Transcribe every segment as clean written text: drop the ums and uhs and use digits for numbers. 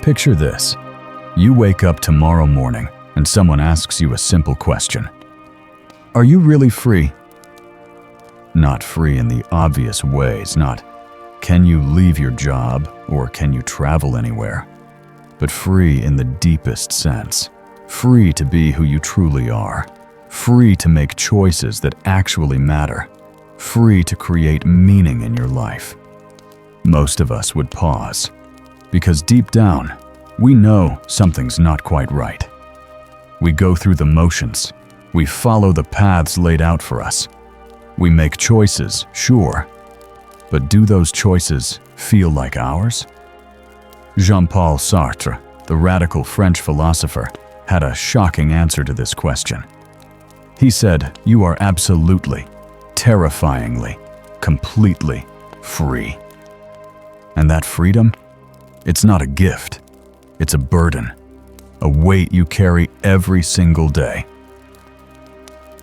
Picture this. You wake up tomorrow morning and someone asks you a simple question. Are you really free? Not free in the obvious ways, not can you leave your job or can you travel anywhere, but free in the deepest sense. Free to be who you truly are. Free to make choices that actually matter. Free to create meaning in your life. Most of us would pause, because deep down, we know something's not quite right. We go through the motions. We follow the paths laid out for us. We make choices, sure, but do those choices feel like ours? Jean-Paul Sartre, the radical French philosopher, had a shocking answer to this question. He said, "You are absolutely, terrifyingly, completely free." And that freedom? It's not a gift. It's a burden, a weight you carry every single day,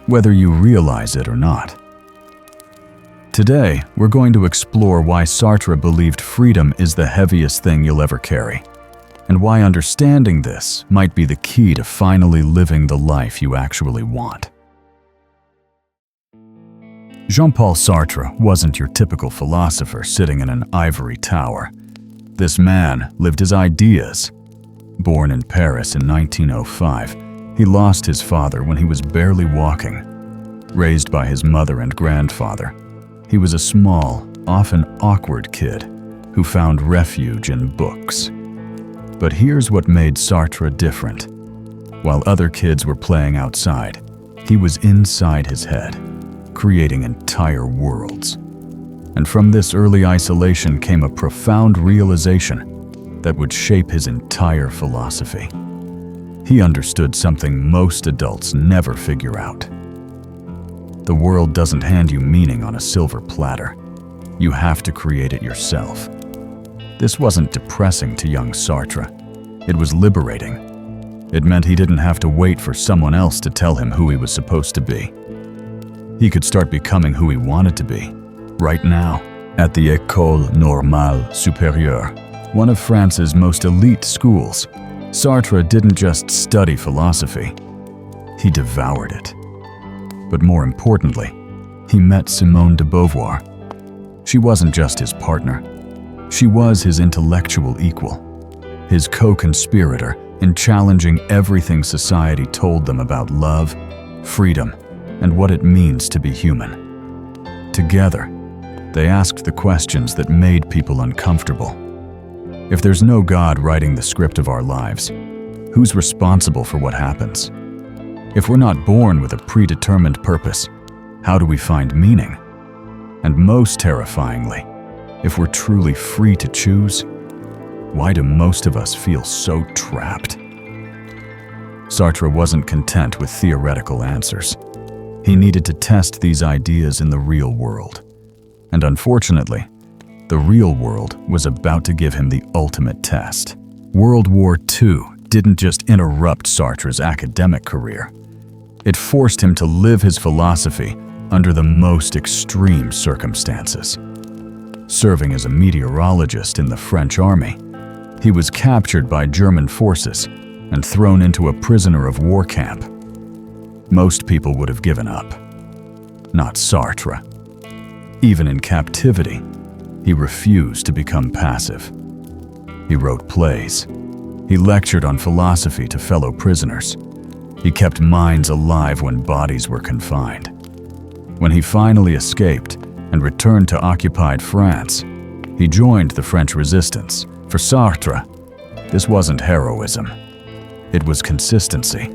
whether you realize it or not. Today, we're going to explore why Sartre believed freedom is the heaviest thing you'll ever carry, and why understanding this might be the key to finally living the life you actually want. Jean-Paul Sartre wasn't your typical philosopher sitting in an ivory tower. This man lived his ideas. Born in Paris in 1905, he lost his father when he was barely walking. Raised by his mother and grandfather, he was a small, often awkward kid who found refuge in books. But here's what made Sartre different. While other kids were playing outside, he was inside his head, creating entire worlds. And from this early isolation came a profound realization that would shape his entire philosophy. He understood something most adults never figure out. The world doesn't hand you meaning on a silver platter. You have to create it yourself. This wasn't depressing to young Sartre. It was liberating. It meant he didn't have to wait for someone else to tell him who he was supposed to be. He could start becoming who he wanted to be, right now. At the École Normale Supérieure, one of France's most elite schools, Sartre didn't just study philosophy, he devoured it. But more importantly, he met Simone de Beauvoir. She wasn't just his partner. She was his intellectual equal, his co-conspirator in challenging everything society told them about love, freedom, and what it means to be human. Together, they asked the questions that made people uncomfortable. If there's no God writing the script of our lives, who's responsible for what happens? If we're not born with a predetermined purpose, how do we find meaning? And most terrifyingly, if we're truly free to choose, why do most of us feel so trapped? Sartre wasn't content with theoretical answers. He needed to test these ideas in the real world. And unfortunately, the real world was about to give him the ultimate test. World War II didn't just interrupt Sartre's academic career. It forced him to live his philosophy under the most extreme circumstances. Serving as a meteorologist in the French army, he was captured by German forces and thrown into a prisoner of war camp. Most people would have given up. Not Sartre. Even in captivity, he refused to become passive. He wrote plays. He lectured on philosophy to fellow prisoners. He kept minds alive when bodies were confined. When he finally escaped and returned to occupied France, he joined the French resistance. For Sartre, this wasn't heroism. It was consistency.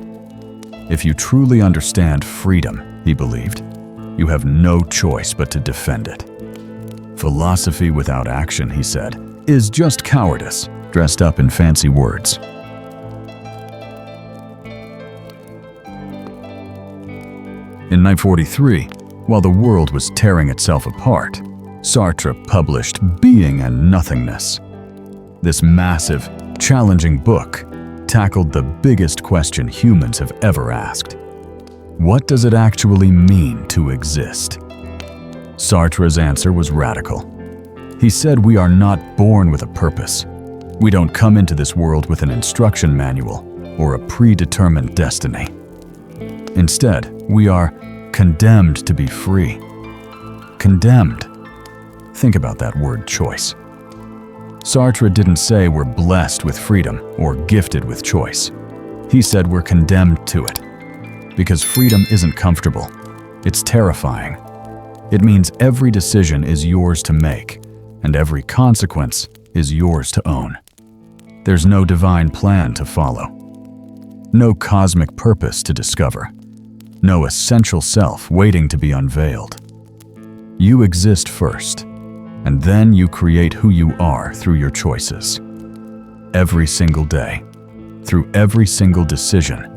If you truly understand freedom, he believed, you have no choice but to defend it. Philosophy without action, he said, is just cowardice, dressed up in fancy words. In 1943, while the world was tearing itself apart, Sartre published Being and Nothingness. This massive, challenging book tackled the biggest question humans have ever asked. What does it actually mean to exist? Sartre's answer was radical. He said we are not born with a purpose. We don't come into this world with an instruction manual or a predetermined destiny. Instead, we are condemned to be free. Condemned. Think about that word choice. Sartre didn't say we're blessed with freedom or gifted with choice. He said we're condemned to it. Because freedom isn't comfortable. It's terrifying. It means every decision is yours to make, and every consequence is yours to own. There's no divine plan to follow. No cosmic purpose to discover. No essential self waiting to be unveiled. You exist first, and then you create who you are through your choices. Every single day, through every single decision,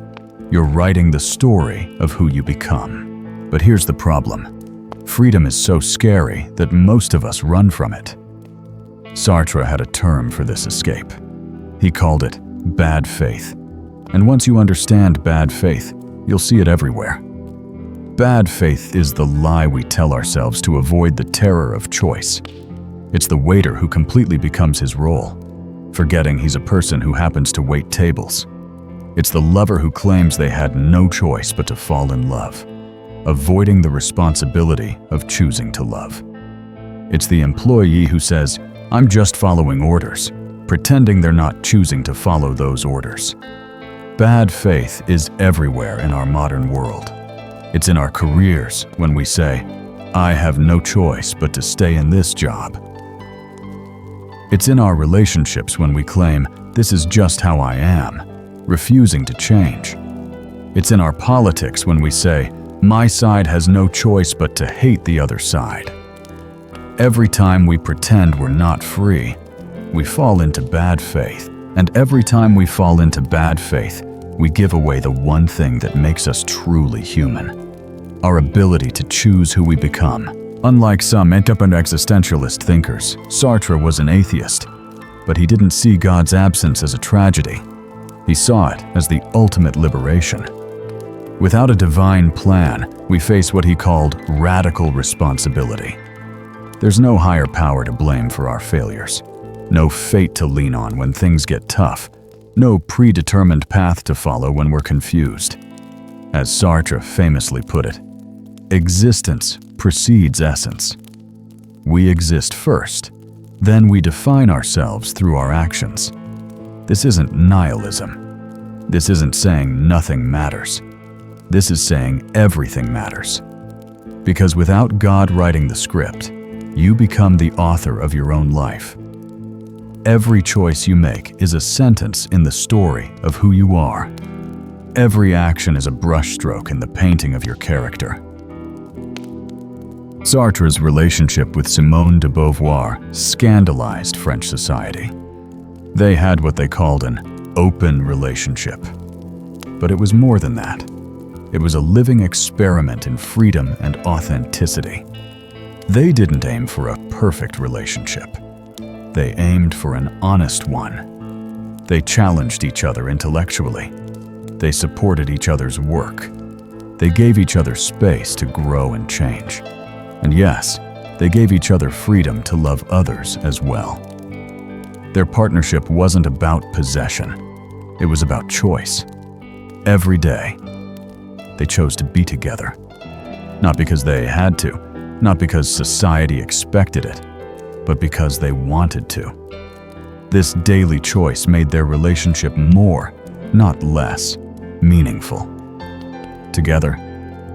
you're writing the story of who you become. But here's the problem. Freedom is so scary that most of us run from it. Sartre had a term for this escape. He called it bad faith. And once you understand bad faith, you'll see it everywhere. Bad faith is the lie we tell ourselves to avoid the terror of choice. It's the waiter who completely becomes his role, forgetting he's a person who happens to wait tables. It's the lover who claims they had no choice but to fall in love, avoiding the responsibility of choosing to love. It's the employee who says, "I'm just following orders," pretending they're not choosing to follow those orders. Bad faith is everywhere in our modern world. It's in our careers when we say, "I have no choice but to stay in this job." It's in our relationships when we claim, "This is just how I am," refusing to change. It's in our politics when we say, "My side has no choice but to hate the other side." Every time we pretend we're not free, we fall into bad faith. And every time we fall into bad faith, we give away the one thing that makes us truly human. Our ability to choose who we become. Unlike some existentialist thinkers, Sartre was an atheist. But he didn't see God's absence as a tragedy. He saw it as the ultimate liberation. Without a divine plan, we face what he called radical responsibility. There's no higher power to blame for our failures. No fate to lean on when things get tough. No predetermined path to follow when we're confused. As Sartre famously put it, existence precedes essence. We exist first, then we define ourselves through our actions. This isn't nihilism. This isn't saying nothing matters. This is saying everything matters. Because without God writing the script, you become the author of your own life. Every choice you make is a sentence in the story of who you are. Every action is a brushstroke in the painting of your character. Sartre's relationship with Simone de Beauvoir scandalized French society. They had what they called an open relationship. But it was more than that. It was a living experiment in freedom and authenticity. They didn't aim for a perfect relationship. They aimed for an honest one. They challenged each other intellectually. They supported each other's work. They gave each other space to grow and change. And yes, they gave each other freedom to love others as well. Their partnership wasn't about possession. It was about choice. Every day, they chose to be together. Not because they had to, not because society expected it, but because they wanted to. This daily choice made their relationship more, not less, meaningful. Together,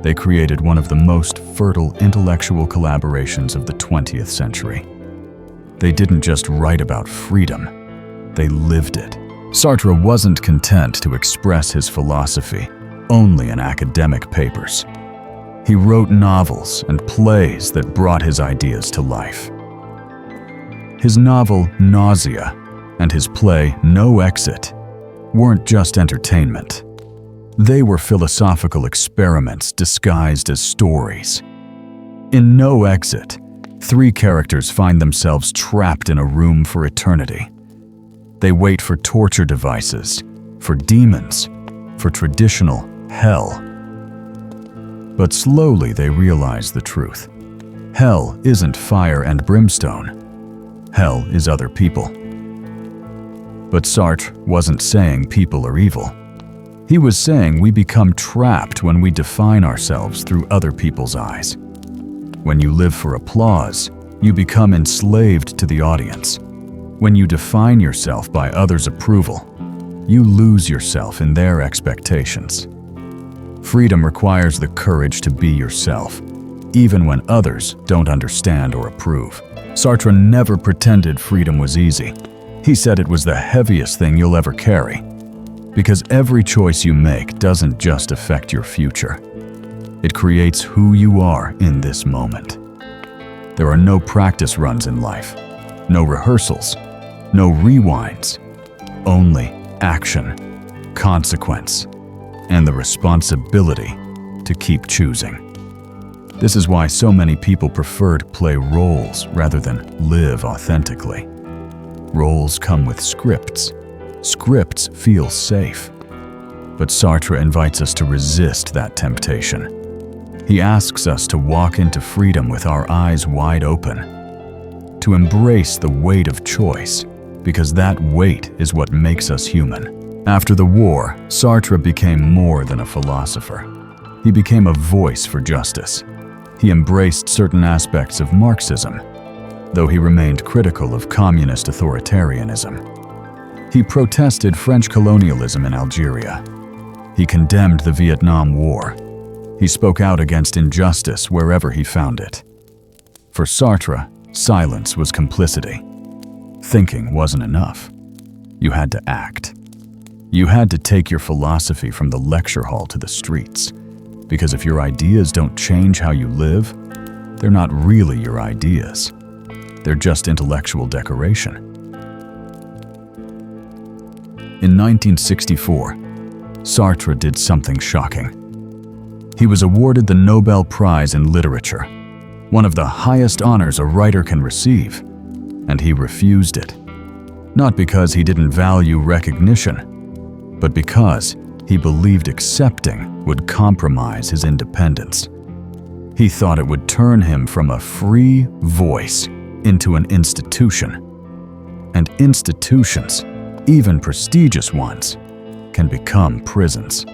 they created one of the most fertile intellectual collaborations of the 20th century. They didn't just write about freedom, they lived it. Sartre wasn't content to express his philosophy only in academic papers. He wrote novels and plays that brought his ideas to life. His novel Nausea and his play No Exit weren't just entertainment. They were philosophical experiments disguised as stories. In No Exit, 3 characters find themselves trapped in a room for eternity. They wait for torture devices, for demons, for traditional hell. But slowly they realize the truth. Hell isn't fire and brimstone. Hell is other people. But Sartre wasn't saying people are evil. He was saying we become trapped when we define ourselves through other people's eyes. When you live for applause, you become enslaved to the audience. When you define yourself by others' approval, you lose yourself in their expectations. Freedom requires the courage to be yourself, even when others don't understand or approve. Sartre never pretended freedom was easy. He said it was the heaviest thing you'll ever carry. Because every choice you make doesn't just affect your future. It creates who you are in this moment. There are no practice runs in life, no rehearsals, no rewinds, only action, consequence, and the responsibility to keep choosing. This is why so many people prefer to play roles rather than live authentically. Roles come with scripts. Scripts feel safe. But Sartre invites us to resist that temptation. He asks us to walk into freedom with our eyes wide open, to embrace the weight of choice, because that weight is what makes us human. After the war, Sartre became more than a philosopher. He became a voice for justice. He embraced certain aspects of Marxism, though he remained critical of communist authoritarianism. He protested French colonialism in Algeria. He condemned the Vietnam War. He spoke out against injustice wherever he found it. For Sartre, silence was complicity. Thinking wasn't enough. You had to act. You had to take your philosophy from the lecture hall to the streets. Because if your ideas don't change how you live, they're not really your ideas. They're just intellectual decoration. In 1964, Sartre did something shocking. He was awarded the Nobel Prize in Literature, one of the highest honors a writer can receive, and he refused it. Not because he didn't value recognition, but because he believed accepting would compromise his independence. He thought it would turn him from a free voice into an institution. And institutions, even prestigious ones, can become prisons.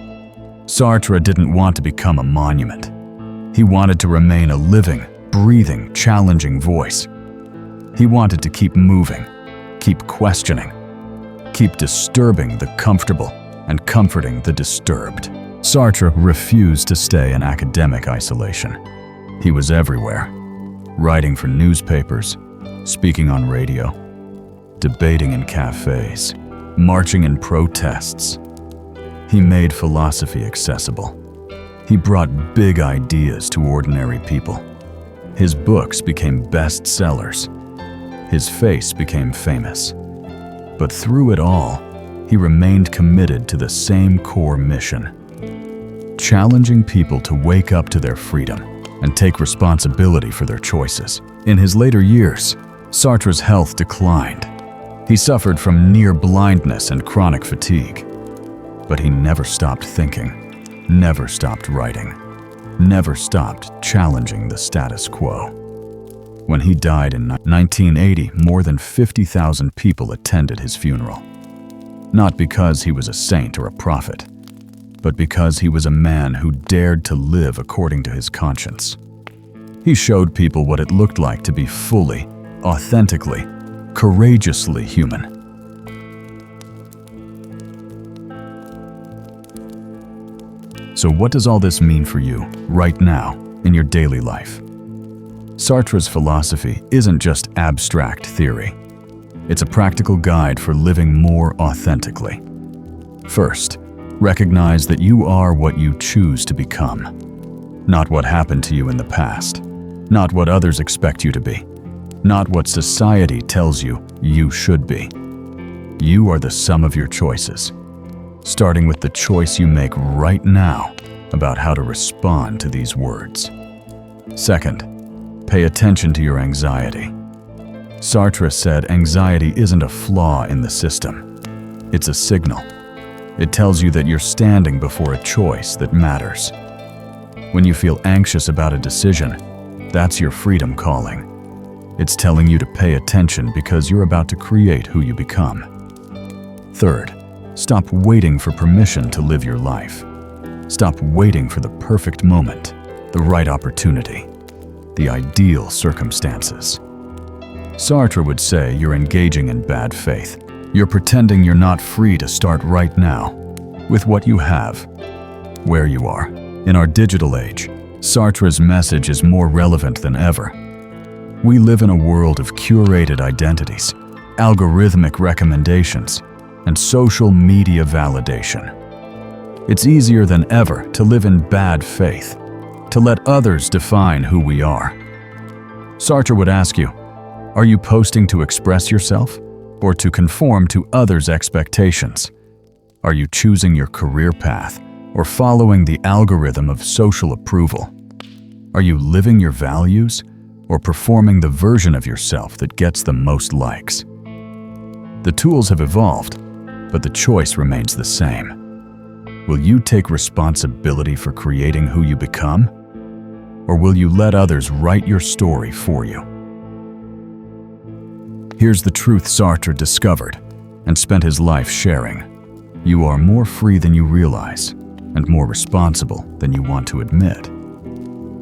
Sartre didn't want to become a monument. He wanted to remain a living, breathing, challenging voice. He wanted to keep moving, keep questioning, keep disturbing the comfortable and comforting the disturbed. Sartre refused to stay in academic isolation. He was everywhere, writing for newspapers, speaking on radio, debating in cafes, marching in protests. He made philosophy accessible. He brought big ideas to ordinary people. His books became bestsellers. His face became famous. But through it all, he remained committed to the same core mission, challenging people to wake up to their freedom and take responsibility for their choices. In his later years, Sartre's health declined. He suffered from near blindness and chronic fatigue. But he never stopped thinking, never stopped writing, never stopped challenging the status quo. When he died in 1980, more than 50,000 people attended his funeral. Not because he was a saint or a prophet, but because he was a man who dared to live according to his conscience. He showed people what it looked like to be fully, authentically, courageously human. So what does all this mean for you, right now, in your daily life? Sartre's philosophy isn't just abstract theory. It's a practical guide for living more authentically. First, recognize that you are what you choose to become. Not what happened to you in the past. Not what others expect you to be. Not what society tells you you should be. You are the sum of your choices, starting with the choice you make right now about how to respond to these words. Second, pay attention to your anxiety. Sartre said anxiety isn't a flaw in the system. It's a signal. It tells you that you're standing before a choice that matters. When you feel anxious about a decision, that's your freedom calling. It's telling you to pay attention because you're about to create who you become. Third, stop waiting for permission to live your life. Stop waiting for the perfect moment, the right opportunity, the ideal circumstances. Sartre would say you're engaging in bad faith. You're pretending you're not free to start right now, with what you have, where you are. In our digital age, Sartre's message is more relevant than ever. We live in a world of curated identities, algorithmic recommendations, and social media validation. It's easier than ever to live in bad faith, to let others define who we are. Sartre would ask you, are you posting to express yourself or to conform to others' expectations? Are you choosing your career path or following the algorithm of social approval? Are you living your values or performing the version of yourself that gets the most likes? The tools have evolved, but the choice remains the same. Will you take responsibility for creating who you become? Or will you let others write your story for you? Here's the truth Sartre discovered and spent his life sharing. You are more free than you realize, and more responsible than you want to admit.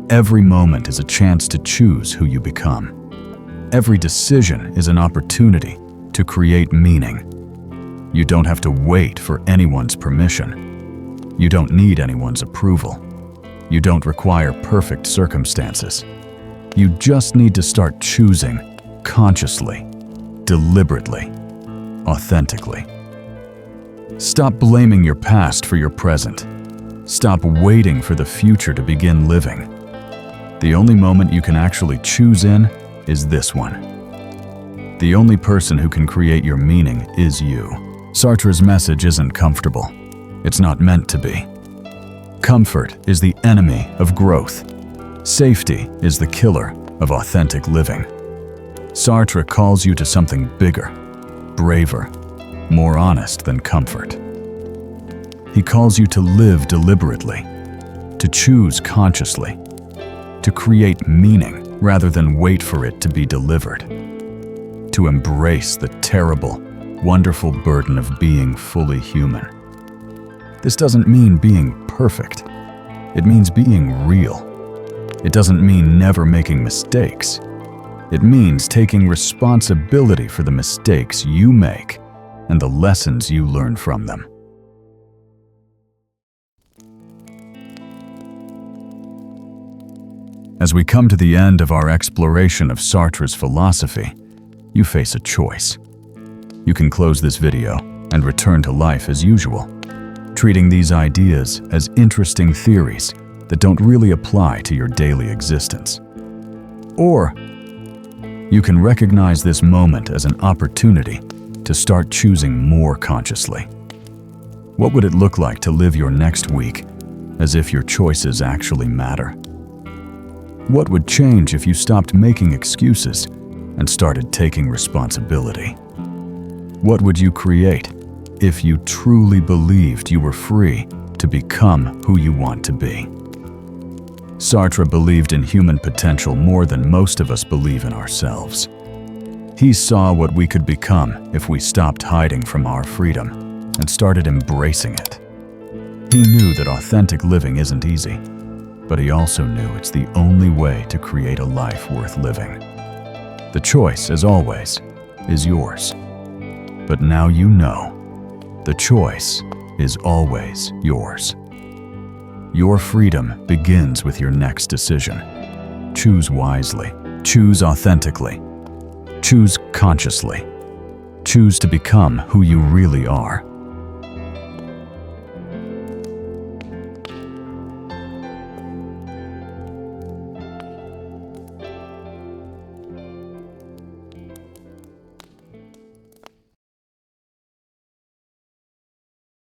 Every moment is a chance to choose who you become. Every decision is an opportunity to create meaning. You don't have to wait for anyone's permission. You don't need anyone's approval. You don't require perfect circumstances. You just need to start choosing consciously, deliberately, authentically. Stop blaming your past for your present. Stop waiting for the future to begin living. The only moment you can actually choose in is this one. The only person who can create your meaning is you. Sartre's message isn't comfortable. It's not meant to be. Comfort is the enemy of growth. Safety is the killer of authentic living. Sartre calls you to something bigger, braver, more honest than comfort. He calls you to live deliberately, to choose consciously, to create meaning rather than wait for it to be delivered, to embrace the terrible, wonderful burden of being fully human. This doesn't mean being perfect. It means being real. It doesn't mean never making mistakes. It means taking responsibility for the mistakes you make and the lessons you learn from them. As we come to the end of our exploration of Sartre's philosophy, you face a choice. You can close this video and return to life as usual, treating these ideas as interesting theories that don't really apply to your daily existence. Or you can recognize this moment as an opportunity to start choosing more consciously. What would it look like to live your next week as if your choices actually matter? What would change if you stopped making excuses and started taking responsibility? What would you create if you truly believed you were free to become who you want to be? Sartre believed in human potential more than most of us believe in ourselves. He saw what we could become if we stopped hiding from our freedom and started embracing it. He knew that authentic living isn't easy, but he also knew it's the only way to create a life worth living. The choice, as always, is yours. But now you know, the choice is always yours. Your freedom begins with your next decision. Choose wisely. Choose authentically. Choose consciously. Choose to become who you really are.